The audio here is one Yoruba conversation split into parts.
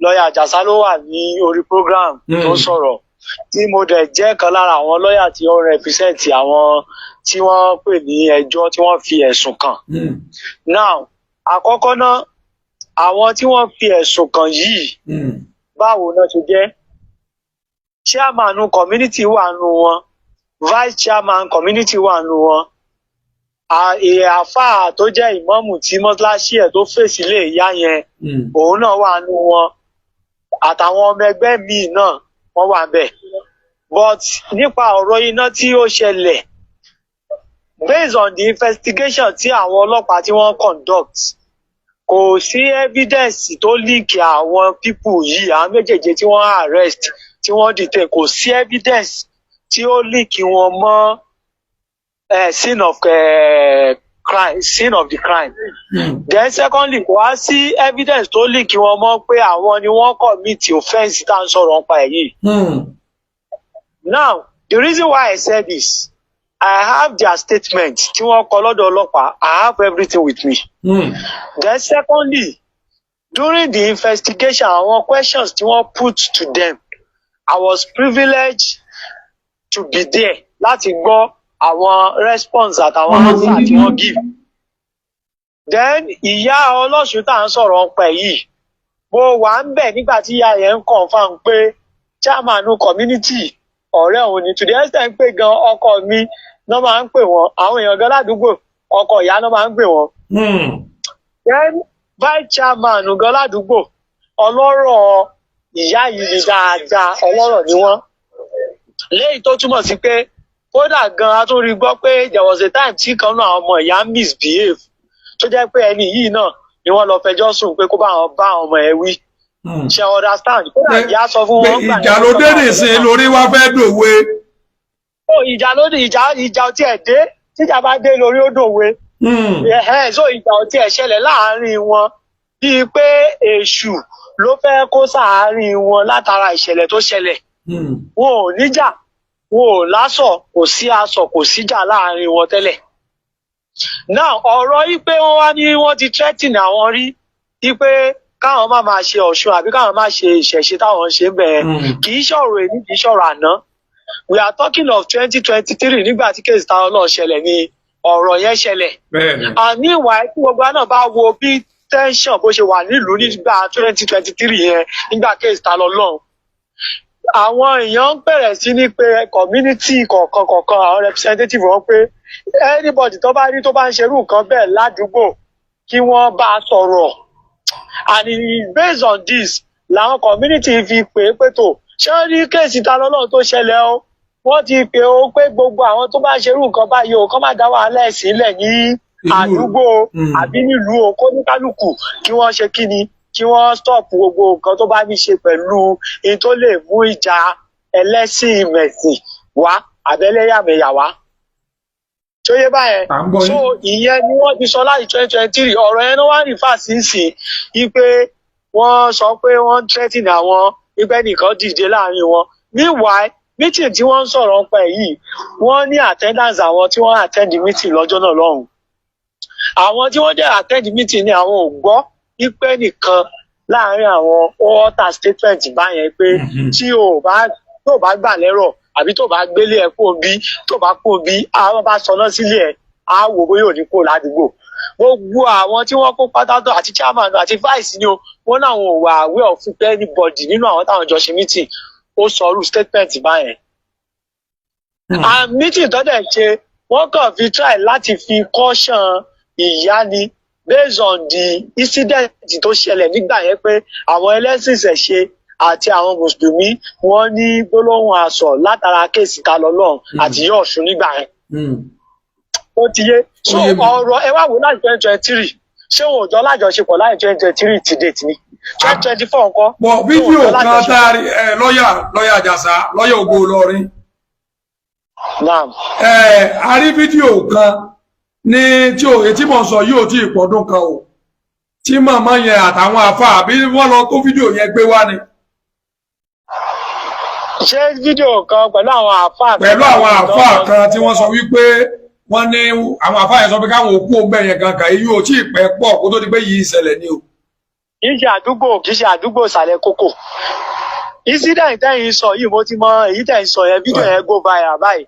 lọ́yà Àjàsá ló wà ní orí program tó sọ̀rọ̀ tí mo dẹ̀ jẹ́ kan lára àwọn lọ́yà tí ó represent àwọn tí wọ́n pè ní ẹjọ́ tí wọ́n fi ẹ̀sùn kàn. Now àkọ́kọ́ náà àwọn tí wọ́n fi ẹ̀sùn kàn yìí báwo náà ṣe jẹ́? Chairman community wà nù wọn, vice chairman community wà nù wọn, àáfàá tó jẹ́ ìmáàmù tí mọ́ṣáláṣí ẹ̀ tó fèsì lè yá yẹn òun náà wà nù wọn, àtàwọn ọmọ ẹgbẹ́ míì náà wọ́n wà bẹ́ẹ̀. But nípa ọ̀rọ̀ iná tí ó ṣẹlẹ̀ based on the investigation tí àwọn ọlọ́pàá tí wọ́n conduct kò sí evidence tó link àwọn people yìí àwọn méjèèjì tí wọ́n arrest tí wọ́n detain kò sí evidence tí ó link wọn mọ́ scene of the crime. Then secondly kò wá sí evidence tó link wọn mọ́ pé àwọn ni wọ́n commit offence tá à ń sọ̀rọ̀ nípa ẹ̀ yìí. Now the reason why I said this, I have their statement tí wọ́n kọ lọ́dọ̀ ọlọ́pàá. I have everything with me. Then secondly, during the investigation, àwọn questions tí wọ́n put to them, I was privileged to be there láti gbọ́ àwọn response àtàwọn answer tí wọ́n give. Then ìyá ọlọ́ṣun tá à ń sọ̀rọ̀ ọ̀pẹ yìí, mo wà ń bẹ̀ nígbà tí ìyá yẹn ń confirm pé chairman community ọ̀rẹ́ òun ni, to the extent pé gan ọkọ mi náà máa ń pè wọ́n, àwọn èèyàn gan ládùúgbò ọkọ ìyá náà máa ń pè wọ́n. Then vice chairman gan ládùúgbò ọlọ́rọ̀ ìyá yìí ni dáadáa, ọlọ́rọ̀ ni wọ́n. Léyìí tó túmọ̀ sí pé kódà gan a tún rí gbọ́ pé there was a time tí kan náà ọmọ ìyá misbehave tó jẹ́ pé ẹni yìí náà ni wọ́n lọ fẹjọ́ sùn pé kó bá àwọn ọmọ ẹ̀ wí. Ṣé understand? Kódà ìyá sọ fún wọn. Ìjà ló dé nìsín lórí wá fẹ́ dòwe. Ìjà ló dé ìjà ọtí ẹ̀ dé tíjà bá dé lórí ó dòwe. So ìjà ọtí ẹ̀ ṣẹlẹ̀ láàárín wọn bíi pé èṣù ló fẹ́ kó sáàárín wọn látara ìṣẹ̀lẹ̀ tó ṣẹlẹ̀. Wọn ò níjà, wọn ò lásọ̀, kò sí aṣọ, kò síjà láàárín wọn tẹ́lẹ̀. Now ọ̀rọ̀ yìí pé wọ́n wá ní wọ́n ti threaten àwọn rí i pé káwọn má máa ṣe Ọ̀ṣun àbí káwọn má ṣe ìṣẹ̀ṣe táwọn ṣe bẹ́ẹ̀ kì í ṣọ̀rọ̀ èyí kì í ṣọ̀rọ̀ àná. We are talking of 2023 nígbà tí kéèsì táwọn náà ṣẹlẹ̀ ni ọ̀rọ̀ yẹn ṣẹlẹ̀. And meanwhile tí gbogbo náà bá wo bí tension bó ṣe wà nílùú nígbà 2023 yẹn nígbà kéèsì táwọn náà, àwọn èèyàn ń bẹ̀rẹ̀ sí ní pé community kọ̀ọ̀kan àwọn representative wọn pé anybody tó bá rí tó bá ń ṣerú nǹkan bẹ́ẹ̀ ládùúgbò kí wọ́n bá sọ̀rọ̀. And based on this làwọn community fi pè é pé tó ṣé ó rí kéèsì ta lọ́nà tó ṣẹlẹ̀ o wọ́n ti pè ó pé gbogbo àwọn tó bá ṣerú nǹkan báyìí o kọ́ má dá wàhálà ẹ̀ sílẹ̀ ní àdúgbò àbí nílùú o kó ní kálukú kí wọ́n ṣe kí ni kí wọ́n stop gbogbo nǹkan tó bá ní ṣe pẹ̀lú in tó lè mú ìjà ẹlẹ́sìn mẹ̀sìn wá àbẹ́lẹ́yàmẹ̀yà wá. Tó yé báyẹn. So ìyẹn ni wọ́n ti sọ láti 2023 ọ̀rọ̀ yẹn ló wá rí fàṣínsì wípé wọ́n sọ pé wọ́n threaten àwọn ìpẹ́ nìkan dìde láàrin wọn. Meanwhile meeting tí wọ́n ń sọ̀rọ̀ nípa yìí wọ́n ní attendance àwọn tí wọ́n attend meeting lọ́jọ́ náà lọ́hùn. Àwọn tí wọ́n dẹ̀ attend meeting ni àwọn ò gbọ́ ìpẹ́ nìkan láàrin àwọn alter statement báyẹn pé tí o bá gbà lẹ́rọ̀ àbí tó bá gbélé ẹ kó bí tó bá kó bí àwọn bá sọ náà sílé ẹ á wò bóyá ò ní kó ládùúgbò. Gbogbo àwọn tí wọ́n kó pátátọ àti chairman àti vice ni o wọ́n náà wọn ò wà aware of anybody nínú àwọn táwọn jọ ṣe meeting ó sọrú statement báyẹn. And meeting tó dẹ̀ ṣe wọ́n kàn fi try láti fi caution ìyá ni based on the incident tó ṣẹlẹ̀ nígbà yẹn pé àwọn ẹlẹ́sìn ìṣẹ̀ṣe àti àwọn mùsùlùmí wọ́n ní gbólóhùn asọ̀ látara kéèsì ta lọ́lọ́run àti yóò Ọ̀ṣun nígbà yẹn. Ó ti yé. So ọ̀rọ̀ ẹ wá wò láti 2023 ṣé wọn ò jọ lájọṣepọ̀ láti 2023 ti date ni 2024 nǹkan. Bọ̀ fídíò kan tá a rí lọ́yà Àjàsá lọ́yà Ògo Ìlọrin. A rí fídíò kan ní tí mò ń sọ yóò tí ì pọ̀dún kan o tí màmá yẹn àtàwọn àfáà àbí wọ́n lọ kó fídíò yẹn gbé wá ni. Ṣé fídíò kan pẹ̀lú àwọn àfáà kan? Pẹ̀lú àwọn àfáà kan tí wọ́n sọ wípé wọ́n ní àwọn àfáà yẹn sọ pé káwọn òkú ọgbẹ́ yẹn gangan èyí ò tí ì pẹ́ pọ̀ kó tó di pé yìí ṣẹlẹ̀ ni o. kì í ṣe àdúgbò ìsàlẹ̀ kókò. Incident tẹ́yìn sọ yìí mo ti mọ èyí tẹ́yìn sọ yẹn fídíò yẹn go viral báyìí.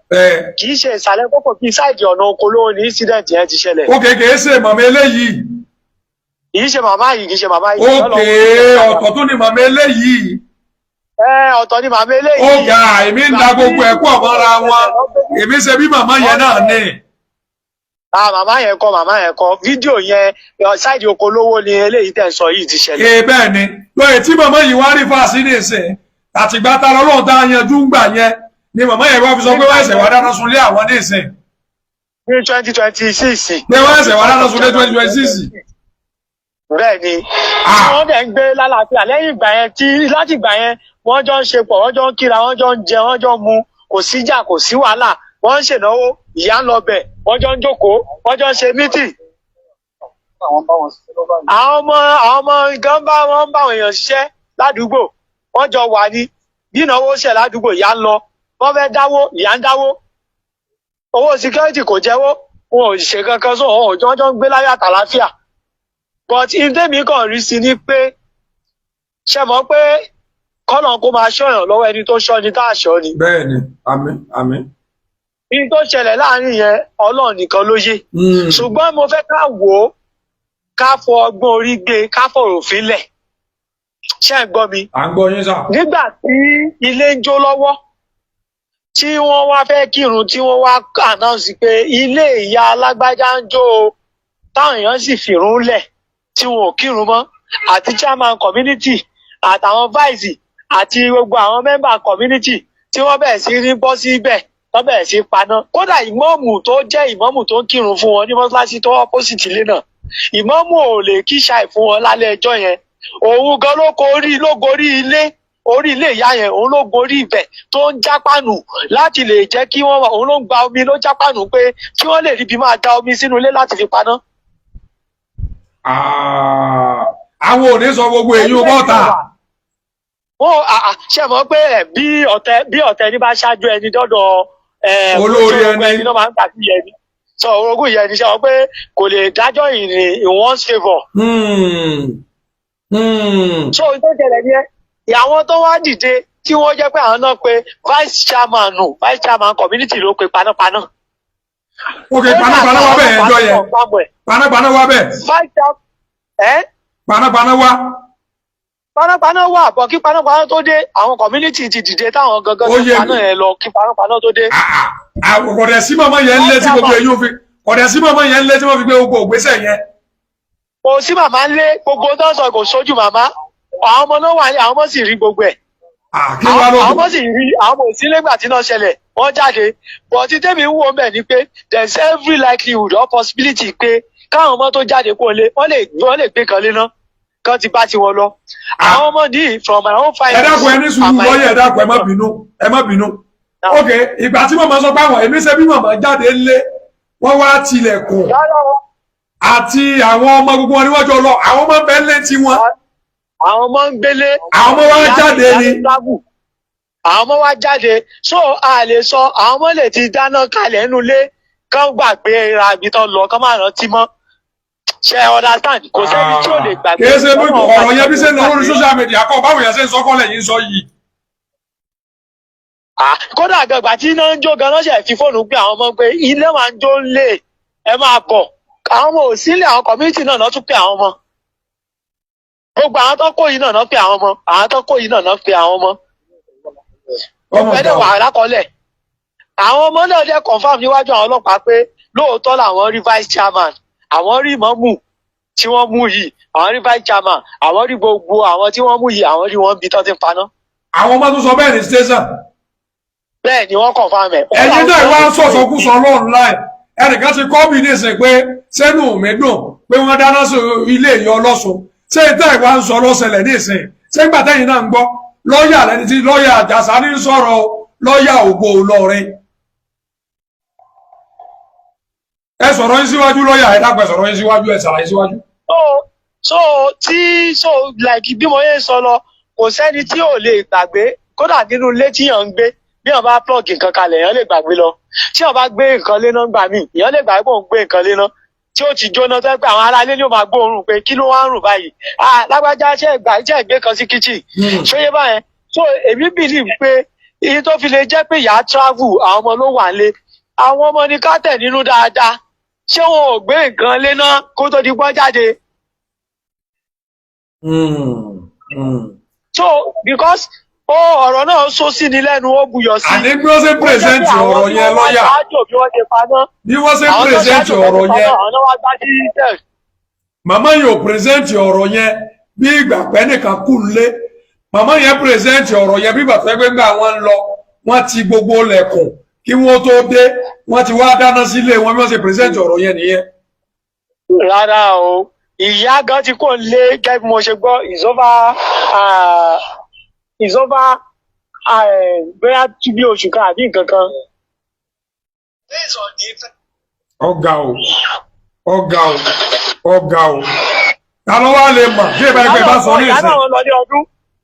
Kì í ṣe ìsàlẹ̀ kókò kì í sáìdì ọ̀nà oko lówó ní incident yẹn ti ṣẹlẹ̀. Ok, kì í ṣe màmá eléyìí. Kì í ṣe màmá yìí, kì í ṣe màmá yìí. Ok, ọ̀tọ̀ tó ni màmá eléyìí. Ọ̀tọ̀ ni màmá eléyìí. Ó ga èmi ń da gbogbo ẹ̀kọ́ mọ́ra wọn. Èmi ṣe bí màmá yẹn náà ní. Màmá yẹn kọ́ fídíò yẹn sáìdì oko lówó ni eléyìí tẹ́ sọ yìí ti ṣẹlẹ̀. Bẹ́ẹ̀ ni lóye tí màmá yìí wá rí fàásì ní ìsìn àtìgbà tá lọ́lọ́run tá a yanjú ń gbà yẹn ni màmá yẹn wá fi sọ pé wọ́n ẹ̀sẹ̀ wá dáná sunlé àwọn ní ìsìn. Ní 2026. Pé wọ́n ẹ̀sẹ̀ wá dáná sunlé 2026. Bẹ́ẹ̀ ni tí wọ́n dẹ̀ ń gbé lálàáfíà lẹ́yìn ìgbà yẹn láti ìgbà yẹn wọ́n jọ ń ṣe pọ̀ wọ́n jọ ń kíra wọ́n jọ ń jẹ wọ́n jọ ń mu kò síjà kò sí wàhálà wọ́n ń ṣènáwó ìyá ń lọ bẹ̀ wọ́n jọ ń jókòó wọ́n jọ ń ṣe mítì. àwọn ọmọ gan bá wọn bá àwọn èèyàn ṣiṣẹ́ ládùúgbò wọ́n jọ wà ní bí ìnáwó ṣẹ̀ ládùúgbò ìyá ń lọ wọ́n fẹ́ dáwó ìyá ń dáwó owó síkírẹ́tì kò jẹ́wọ́ wọn ò ṣe kankan sọ wọn ò jọ ń gbé láyé àtàláfíà. But ìdẹ́mi kan rí sí ni pé ṣe mọ̀ pé kọ́nà kó máa ṣọ́yàn lọ́wọ́ ẹni tó ṣọ́ ni tá a ṣọ́ ni. Bẹ́ẹ̀ni, àmín, àmín. Ní tó ṣẹlẹ̀ láàrin yẹn Ọlọ́run nìkan ló yé. Ṣùgbọ́n mo fẹ́ ká wò ó ká fọ ọgbọ́n orí gbé ká fọ̀rọ̀ òfin lẹ̀. Ṣé ẹ gbọ́ mi? À ń gbọ́ yín sà. Nígbà tí ilé ń jó lọ́wọ́ tí wọ́n wá fẹ́ kírun tí wọ́n wá announce pé ilé ìyá alágbájá ń jó o táwọn èèyàn sì fìrún lẹ̀ tí wọn ò kírun mọ́ àti chairman community àtàwọn vice àti gbogbo àwọn member community tí wọ́n bẹ̀rẹ̀ sí ní bọ́ síbẹ̀ wọ́n bẹ̀rẹ̀ sí paná kódà ìmọ̀ọ́mù tó jẹ́ ìmọ̀ọ́mù tó ń kírun fún wọn ní mọ́ṣáláṣí tó opposite ilé náà ìmọ̀ọ́mù ò lè kí ṣàì fún wọn lálẹ́ ẹjọ́ yẹn òun gan ló gorí ilé orí ilé ìyá yẹn òun ló gorí ibẹ̀ tó ń jápànù láti lè jẹ́ kí wọ́n òun ló ń gba omi ló jápànù pé kí wọ́n lè ríbi máa da omi sínú ilé láti fi paná. Àwọn ò ní sọ gbogbo èyí ó bọ́ta. Ṣe mọ̀ pé bí ọ̀tẹ̀ ní bá ṣáájú ẹni dọ́dọ̀ olórí ẹni náà máa ń gbà sí ẹni sọ orogún ìyẹn ni ṣe wọ́n pé kò lè dájọ́ in one's favour. So tó ṣẹlẹ̀ ni àwọn tó wá dìde tí wọ́n jẹ́ pé àwọn náà pé vice chairman community ló pe panápaná. Ok, panápaná wá bẹ́ẹ̀ ẹjọ́ yẹn. Panápaná wá bẹ́ẹ̀. Panápaná wá. Panápaná wà bọ̀ kí panápaná tó dé àwọn community ti dìde táwọn gangan tó paná yẹn lọ kí panápaná tó dé. Kọ̀dẹ̀ sí màmá yẹn ń lé tí gbogbo èyí ò fi kọ̀dẹ̀ sí màmá yẹn ń lé tí wọ́n fi gbé gbogbo ògbésẹ̀ yẹn. Kò sí màmá ń lé gbogbo tó ń sọ kò sójú màmá àwọn ọmọ náà wà ní àwọn ọmọ sì rí gbogbo ẹ̀. Àwọn ọmọ sì rí àwọn ọmọ òsínlé gbà tí náà ṣẹlẹ̀ wọ́n jáde but tí tèmi ń wò mẹ́ ni pé there is every likelihood or possibility pé káwọn ọmọ tó jáde kó lé wọ́n lè gbé kan lé náà kan ti bá tiwọn lọ. Àwọn ọmọ ní from my own finance. Ẹ dákun ẹni sùúrù lọ́yẹ̀ ẹ dákun ẹ má bínú. Ok, ìgbà tí màmá sọ pé àwọn èmi ṣe bí màmá jáde lé wọ́n wá tilẹ̀kùn àti àwọn ọmọ gbogbo wọn níwájú ọlọ àwọn ọmọ bẹ́ẹ̀ lé tiwọn. Àwọn ọmọ ń gbélé. Àwọn ọmọ wa jáde ni. Àwọn ọmọ wa jáde so a lè sọ àwọn ọmọ lè ti dáná kalẹ̀ nínú ilé kán gbàgbé ra ibi tán lọ kán má rántí mọ́. Ṣé understand kò sẹ́ni tí ò lè gbàgbé. Kì í ṣe ọ̀rọ̀ yẹn bí ṣe ń lọ lórí social media kọ́ báwo yẹn ṣe ń sọ kọ́lẹ̀ yìí ń sọ yìí. Kódà àgbàgbà tí iná ń jó ganan ṣe fi fóònù pé àwọn ọmọ pé ilé máa ń jó lé ẹ máa bọ̀ àwọn ọmọ ò sílẹ̀ àwọn community náà tún pé àwọn ọmọ. Gbogbo àwọn tó kó yìí náà pé àwọn ọmọ àwọn tó kó yìí náà pé àwọn ọmọ. Ọ̀pẹ̀dẹ̀ wà lákọọ́lẹ̀. Àwọn ọmọ náà dẹ̀ confam níwájú àwọn ọlọ́pàá pé lóòótọ́ làwọn rí vice chairman àwọn rí ìmọ̀mù tí wọ́n mú yìí àwọn rí vice chairman àwọn rí gbogbo àwọn tí wọ́n mú yìí àwọn rí wọn bí tán ti ń paná. Àwọn ọmọ tó sọ bẹ́ẹ̀ ní station. Bẹ́ẹ̀ ni wọ́n confam ẹ̀. Ẹ̀yin náà wá ń sọ̀sọ̀kúsọ online ẹnìkan ti kọ́ mi ní ìsìn pé sẹ́nu mi dùn pé wọ́n dáná sí ilé ìyá ọlọ́sùn ṣé ìtẹ́ ìwà ń sọ lọ́sẹ̀lẹ̀ ní ìsìn ṣé gbà tẹ́yìn náà ń gbọ́ lọ́ọ̀yà lẹni tí lọ́ọ̀yà àjàsà ní sọ̀rọ̀ lọ́ọ̀yà ògbó Ìlọrin. Ẹ sọ̀rọ̀ yín síwájú lọ́ọ̀yà ẹ dápẹ́ sọ̀rọ̀ yín síwájú ẹ ṣàlàyé síwájú. So like bí mo yẹn sọ lọ kò sẹ́ni tí ò lè gbàgbé kódà nínú ilé tí yàn ń gbé bí wọn bá plug nǹkan kalẹ̀ èèyàn lè gbàgbé lọ tí wọn bá gbé nǹkan léná gbà mí èèyàn lè gbàgbé pé òun gbé nǹkan léná tí ó ti jóná tó pé àwọn aráalé ni ó máa gbóòórùn pé kí ló wá ń rùn báyìí lágbájá ṣe ìgbé kan sí kitchen ṣóyé báyẹn so èmi believe pé iye tó fi lè jẹ́ pé ìyá travel àwọn ọmọ ló wà lé àwọn ọmọ ní ká tẹ̀ nínú dáadáa ṣé wọn ò gbé nǹkan lé náà kó tó di pọ́n jáde. So because ọ̀rọ̀ náà sọ sí ni lẹ́nu ó buyọ̀ sí. àní bí wọ́n ṣe present ọ̀rọ̀ yẹn lọ́yà bí wọ́n ṣe present ọ̀rọ̀ yẹn màmá yóò present ọ̀rọ̀ yẹn bí ìgbà pẹ́ nìkan kù lé màmá yẹn present ọ̀rọ̀ yẹn bí ìgbà pẹ́ pé ńgbà wọn lọ wọ́n ti gbogbo lẹ̀kùn kí wọ́n tó dé wọ́n ti wá dáná sílé wọn bí wọ́n ṣe present ọ̀rọ̀ yẹn nìyẹn. rárá o ìyá gan ti kò lé gẹ́gẹ́ bí mo ṣe gbọ́ ìzọ́fà bóyá bí oṣù kan àbí nǹkan kan. ọ̀gá o ta ló wá lè mọ̀ bí ìbá ẹgbẹ́ bá sọ ní ìsìn.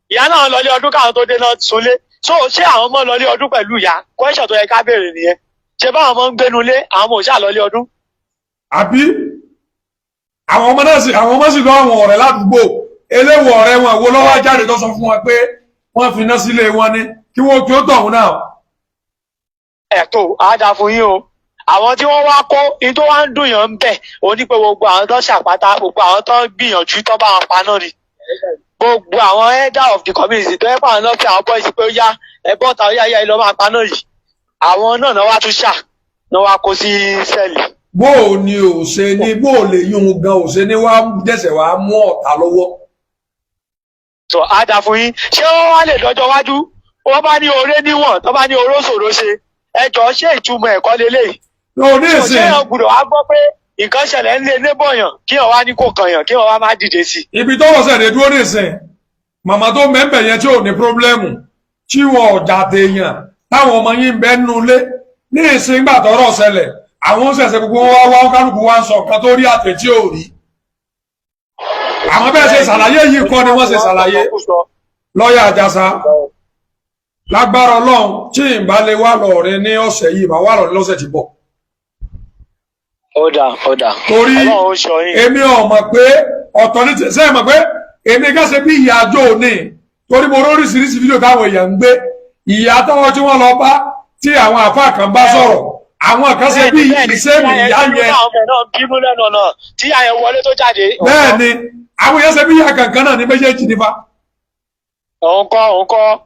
ìyá náà lọlé ọdún káwọn tó dé náà sunlé so ṣé àwọn ọmọ lọlé ọdún pẹ̀lú ìyá question tó yẹ ká béèrè nìyẹn ṣé báwọn ọmọ ń gbénu lé àwọn ọmọ òṣà lọlé ọdún. àbí àwọn ọmọ sì lọ àwọn ọ̀rẹ́ ládùúgbò eléwọ̀ ọ̀rẹ́ wọn wo lọ́wọ́ jáde tó sọ fún wọn pé wọ́n fi iná sílé wọn ní kí wọ́n kí ó tọ̀hún náà. ẹ̀tọ́ àádá fún yín o àwọn tí wọ́n wá kó ní tó wá ń dùn yàn ń bẹ̀ ó ní pé gbogbo àwọn tó ṣàpátá gbogbo àwọn tó gbìyànjú tó bá wọn paná ni gbogbo àwọn elder of the community tó yẹ pé àwọn náà fi àwọn boys pé ó yá ẹbọ ta ó yá ilé máa paná yìí àwọn náà wá tún ṣà náà wá kó sí sẹ́ẹ̀lì. bó o ní o ṣe ní bó o lè yún un gan o ṣe ní wá dẹ̀sẹ̀ wá mú ọ̀tá lọ́wọ́. sọ àdá fún yín ṣé wọ́n wá lè dọ́jọ́ wájú wọ́n bá ní oré níwọ̀n tó bá ní oróṣòro ṣe ẹjọ́ ṣé ìtumọ̀ ẹ̀kọ́ lélẹ́yìí. ṣé ẹ gbọ́dọ̀ wá gbọ́ pé nǹkan ṣẹlẹ̀ ń lé nébọ̀yàn kí wọ́n wá ní kò kànyàn kí wọ́n wá má dìde sí. ibi tọ́wọ́ sẹ̀dẹ̀ dúró nìsín màmá tó mẹ́mbẹ̀ yẹn tí ò ní pírọ́blẹ́mù tí wọn ò jà téèyàn táwọn ọmọ yín bẹ́ nínú ilé ní ìsìn gbà tọ́rọ̀ ṣẹlẹ̀ àwọn ṣẹ̀ṣẹ̀ gbogbo wá kálukú wá ń sọ nǹkan tó rí àtẹ̀ tí ò rí. àwọn bẹ́ẹ̀ ṣe ṣàlàyé yìí kọ́ ni wọ́n ṣe ṣàlàyé lọ́ọ̀yà Àjàsá lágbára Ọlọ́run tí ìbá lè wá lọ́ọ̀rẹ́ ní ọ̀sẹ̀ yìí bá wà lọ́ọ̀rẹ́ lọ́sẹ̀ tí bọ̀. Ọ̀dà. Torí èmi ò mọ̀ pé ọ̀tọ̀ ní tẹ̀sẹ̀ mọ̀ pé èmi kẹ́sẹ̀ bí ìyá àjò òní torí mo róríṣiríṣi fídíò táwọn èèyàn ń gbé ìyá tọwọ́ tí wọ́n lọ bá tí àwọn àfáà kan bá sọ̀rọ̀ àwọn kan ṣe bí ìṣẹ́mi ìyá yẹn. tí àyẹ̀ wọlé tó jáde. bẹ́ẹ̀ ni àwọn èèyàn ṣe bí ìyá kankan náà ní méjèèjì nípa. òun kọ́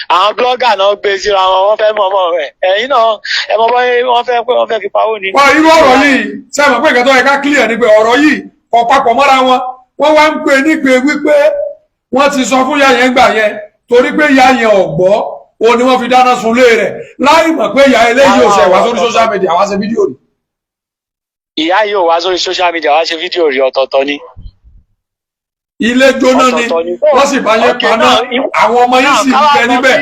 àwọn blọ́gà náà gbé síra wọn wọ́n fẹ́ mọ̀ ọmọ rẹ̀ ẹ̀yìn náà ẹ mọ̀ bọ́ wọ́n fẹ́ fi pawó ni. wọ́n irú ọ̀rọ̀ yìí sẹ́mi pé nǹkan tó yẹ ká clear ni pé ọ̀rọ̀ yìí kò papọ̀ mọ́ra wọn wọ́n wá ń pè nígbè wípé wọ́n ti sọ fún ìyá yẹn gbà yẹn torí pé ìyá yẹn ọ̀gbọ́ òun ni wọ́n fi dáná sunlé rẹ̀ láì mọ̀ pé ìyá eléyìí ò ṣe wá sórí social media wá ṣe fídíò rí. ìyá yìí ò wá sórí social media wá ṣe fídíò rí ọ̀tọ̀ọ̀tọ̀ ni. ilé jóná ni wọ́n sì bá yẹn paná àwọn ọmọ yìí sì ń bẹ níbẹ̀.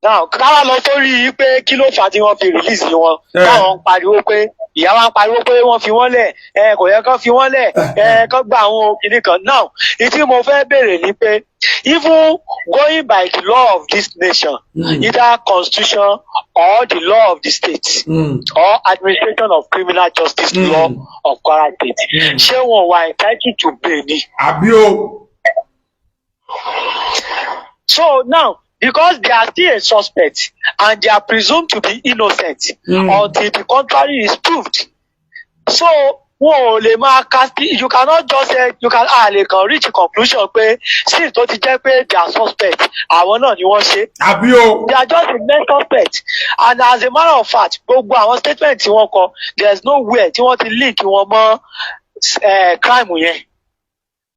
náà káwá lọ sórí pé kí ló fà á tí wọ́n fi release wọn káwọn ń pariwo pé ìyá wa ń pariwo pé wọ́n fi wọ́n lẹ̀ kò yẹ kán fi wọ́n lẹ̀ kán gba àwọn òkìní kan náà ìtí mo fẹ́ béèrè ni pé even going by the law of this nation either constitution or the law of the state or administration of criminal justice law of Kwara State ṣé wọn wà entitled to bail ni. àbí o. So now, because they are still a suspect and they are presumed to be innocent until the contrary is proved. So, you cannot just say, can reach a conclusion pé since tó ti jẹ́ pé they are suspect, àwọn náà ni wọ́n ṣe. Àbí o. They are just the main suspect. And as a matter of fact, gbogbo àwọn statement tí wọ́n kọ, there is nowhere tí wọ́n ti link wọn mọ́ crime yẹn.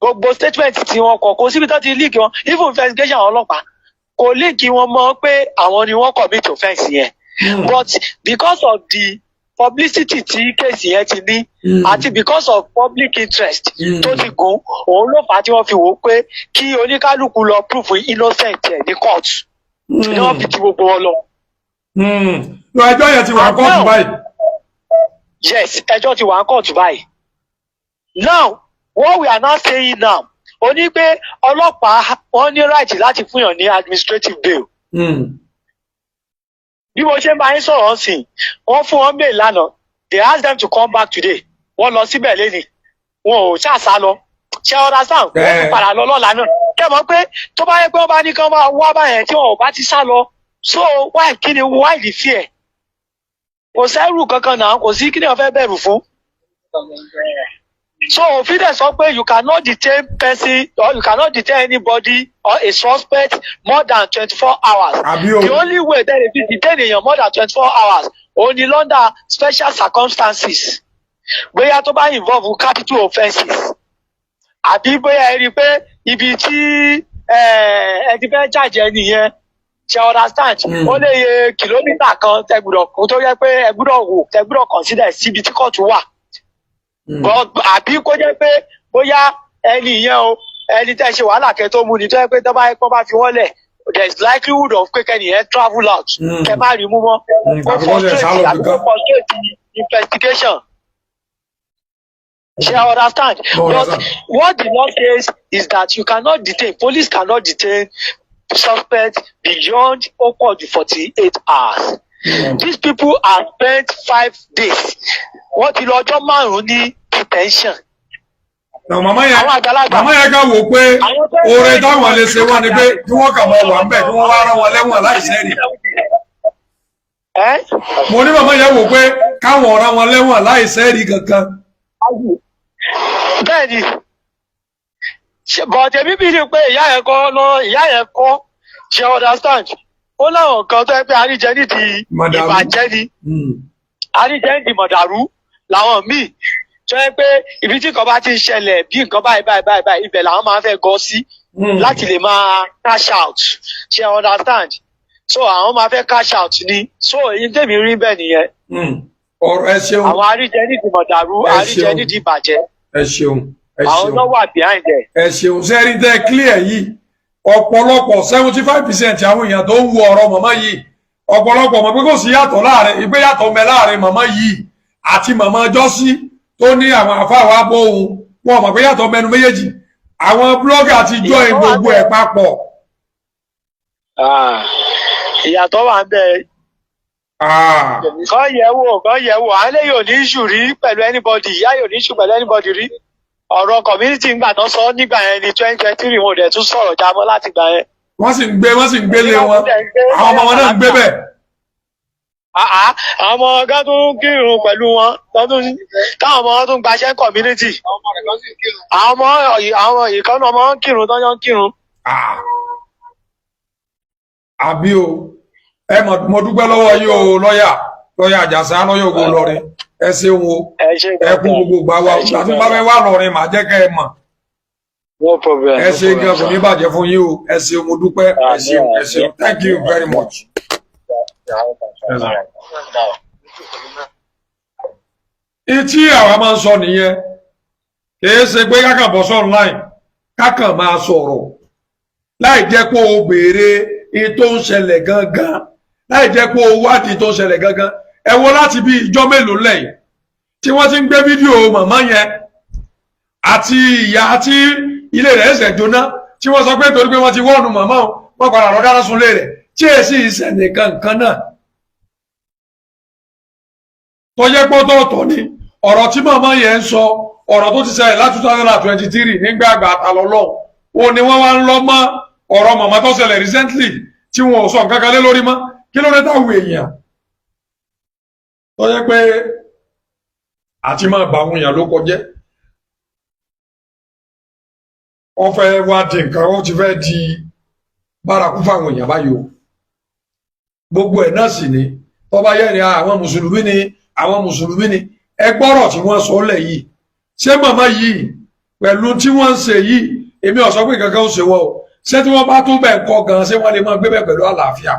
Gbogbo statement tí wọ́n kọ kò síbi tó ti link wọn, even investigation àwọn ọlọ́pàá kò link wọn mọ́ pé àwọn ni wọ́n commit offence yẹn. But because of the publicity tí kéèsì yẹn ti ní àti because of public interest tó ti gùn òun ló fà á tí wọ́n fi wò ó pé kí oníkálukú lọ prove innocent ẹ̀ ní court ni wọ́n fi ti gbogbo wọn lọ. lọ ẹjọ́ yẹn ti wà kóòtù báyìí. Yes, ẹjọ́ ti wà kóòtù báyìí. Now what we are now saying now ó ní pé ọlọ́pàá wọ́n ní right láti fúnyàn ní administrative bail. Bí mo ṣe máa ń sọ̀rọ̀ sí wọ́n fún wọn bail lánàá they ask them to come back today wọ́n lọ síbẹ̀ lẹ́nìí wọn ò ṣàṣà lọ ṣe understand wọ́n tún padà lọ lọ́la náà kẹ́ mọ̀ pé tó bá yẹ pé wọ́n bá ní kán máa wá báyẹn tí wọn ò bá ti sá lọ so why kí ni why the fear kò sẹ́rù kankan náà kò sí kí ni wọ́n fẹ́ bẹ̀rù fún. So òfin dẹ̀ sọ pé you cannot detain person or you cannot detain anybody or a suspect more than 24 hours. The only way that if you detain èèyàn more than 24 hours only under special circumstances bóyá tó bá involve capital offences àbí bóyá ẹ rí i pé ibi tí ẹ ti fẹ́ jàjẹ́ nìyẹn ṣe understand ó lè yẹ kìlómítà kan tẹ gbọ́dọ̀ kó tó yẹ pé ẹ gbọ́dọ̀ wò tẹ gbọ́dọ̀ consider síbi tí kóòtù wà. Àbí kó jẹ́ pé bóyá ẹni yẹn o ẹni tẹ́ ṣe wàhálà kẹ́ tó mú ni tó yẹ pé tó bá fi wọ́n lẹ̀ there is likelihood of pé kẹ́ni yẹn travel out kẹ́ má rí mú mọ́ kó frustrate àbí kó frustrate investigation. Ṣé I understand? But what the law says is that you cannot detain, police cannot detain suspects beyond 48 hours. These people have spent 5 days. Wọ́n ti lọ ọjọ́ 5 ní detention. Màmá yẹn ká wò pé oore táwọn lè ṣe wọ́n ni pé kí wọ́n kà máa wà ń bẹ̀ kí wọ́n wá rán wọn lẹ́wọ̀n láìsẹ́rì. Mo ní màmá yẹn wò pé káwọn rán wọn lẹ́wọ̀n láìsẹ́rì kankan. Bẹ́ẹ̀ni, bọ̀dẹ̀ bíbí ni pé ìyá yẹn kọ́ ṣe understand. Ó láwọn kan tó yẹ pé àríjẹ nídìí ìbàjẹ́ ni àríjẹ nídìí mọ̀dàrú làwọn míì tó yẹ pé ibi tí nǹkan bá ti ń ṣẹlẹ̀ bí nǹkan báyìí ibẹ̀ làwọn máa ń fẹ́ gọ sí láti lè máa cash out ṣe understand so àwọn máa fẹ́ cash out ni so èyí tèmi rí bẹ́ẹ̀ nìyẹn. Ọ̀rọ̀ ẹ ṣeun. Àwọn àríjẹ nídìí mọ̀dàrú àríjẹ nídìí ìbàjẹ́. Ẹ ṣeun. Àwọn náà wà behind ẹ̀. Ẹ ṣeun sẹ́rí tẹ́ clear yìí ọ̀pọ̀lọpọ̀ 75% àwọn èèyàn tó ń wo ọ̀rọ̀ màmá yìí ọ̀pọ̀lọpọ̀ mọ̀ pé kò sí yàtọ̀ láàrin ìgbé yàtọ̀ mẹ́ láàrin màmá yìí àti màmá jọ́sí tó ní àwọn àfáàwọ̀ abọ́ ohun wọn mọ̀ pé yàtọ̀ mẹ́nu méjèèjì àwọn blọ́gà ti join gbogbo ẹ̀ papọ̀. Ìyàtọ̀ wà ń bẹ. Kọ́ yẹ̀ wò àwọn lè yóò ní ìṣù rí pẹ̀lú anybody ìyá yóò ní ìṣù pẹ̀lú anybody rí. Ọ̀rọ̀ community ń gbà tán sọ nígbà yẹn ní 2023 wọn ò dẹ̀ tún sọ̀rọ̀ jámọ́ láti gbà yẹn. Wọ́n sì ń gbélé wọn àwọn ọmọ wọn náà ń gbé bẹ̀. Àwọn ọmọ ọgá tó ń kírun pẹ̀lú wọn táwọn ọmọ wọn tó ń gbaṣẹ́ community. Àwọn ìkànnì ọmọ wọn kírun tó ń kírun. Àbí o ẹ mo dúpẹ́ lọ́wọ́ yìí o lọ́yà Àjàsá lọ́yà Ògo Ìlọrin ẹ ṣeun o ẹ kú gbogbo gbà wá àti bá fẹ́ wà lọ́rin màá jẹ́ kẹ́ ẹ mọ̀. No problem. Ẹ ṣe gan kò ní bàjẹ́ fún yín o ẹ ṣeun mo dúpẹ́ ẹ ṣeun thank you very much. Etí àwa máa ń sọ nìyẹn kìí ṣe pé kákan bọ́ sọ online kákan máa sọ̀rọ̀ láì jẹ́ pé o béèrè ètò ń ṣẹlẹ̀ gangan láì jẹ́ pé o wádìí tó ń ṣẹlẹ̀ gangan ẹ wo láti bí ìjọ mélòó lẹ́yìn tí wọ́n ti ń gbé fídíò màmá yẹn àti ìyá tí ilé rẹ̀ ẹ̀sẹ̀ jóná tí wọ́n sọ pé torí pé wọ́n ti wọ́ọ̀nù màmá wọn padà lọ dáná sunlé rẹ̀ tí èsì ìṣẹ̀lẹ̀ kankan náà tó jẹ́ pé ọ̀tọ̀ọ̀tọ̀ ni ọ̀rọ̀ tí màmá yẹn ń sọ ọ̀rọ̀ tó ti ṣẹlẹ̀ láti 2023 nígbà àgbà àtàlọ́lọ́ o ni wọ́n wá ń lọ mọ́ ọ̀rọ̀ màmá tó ṣẹlẹ̀ recently tí wọn ò sọ nǹkan kan lé lórí mọ́ kí ló dé táwọn èèyàn tó jẹ́ pé àti máa bá àwọn èèyàn ló kọjẹ́ wọ́n fẹ́ wá di nǹkan ó ti fẹ́ di bárakú fáwọn èèyàn báyìí o gbogbo ẹ̀ náà sì ni tó bá yẹ ni àwọn mùsùlùmí ni ẹ gbọ́rọ̀ tí wọ́n sọ lẹ̀ yìí ṣé màmá yìí pẹ̀lú tí wọ́n ń ṣe yìí èmi ò sọ pé kankan ó ṣe wọ́n o ṣé tí wọ́n bá tún bẹ̀ kọ́ gan ṣé wọ́n lè máa gbé bẹ̀ pẹ̀lú àlàáfíà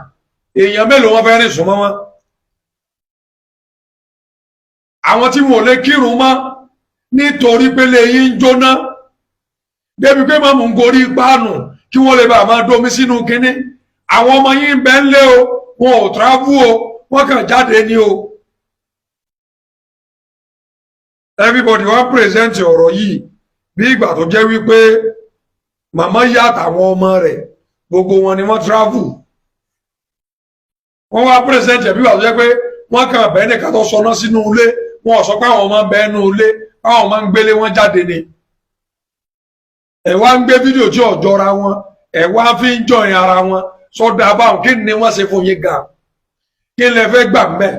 èèyàn mélòó wọn fẹ́ rìn súnmọ́ wọn. àwọn tí wọn ò lè kírun mọ́ nítorí pé lẹ́yìn ń jóná débi pé màmú ń gorí páànù kí wọ́n lè bá máa domi sínú kínní àwọn ọmọ yìí ń bẹ ń lé o wọn ò travel o wọ́n kàn jáde ní o. everybody wá present ọ̀rọ̀ yìí bí ìgbà tó jẹ́ wípé màmá yá àtàwọn ọmọ rẹ̀ gbogbo wọn ni wọ́n travel wọ́n wá present ẹ̀ bí ìgbà tó jẹ́ pé wọ́n kàn bẹ́ẹ̀ nìkan tó sọná sínú ilé wọn ò sọ pé àwọn ọmọ ń bẹ ẹnu ilé àwọn ọmọ ń gbélé wọn jáde ni ẹ wá ń gbé fídíò tí ò jọra wọn ẹ wá fi ń jọyìn ara wọn sọdọ abáwọn kí ni wọn ṣe fún yín gan kí lẹ fẹ́ gbà mẹ.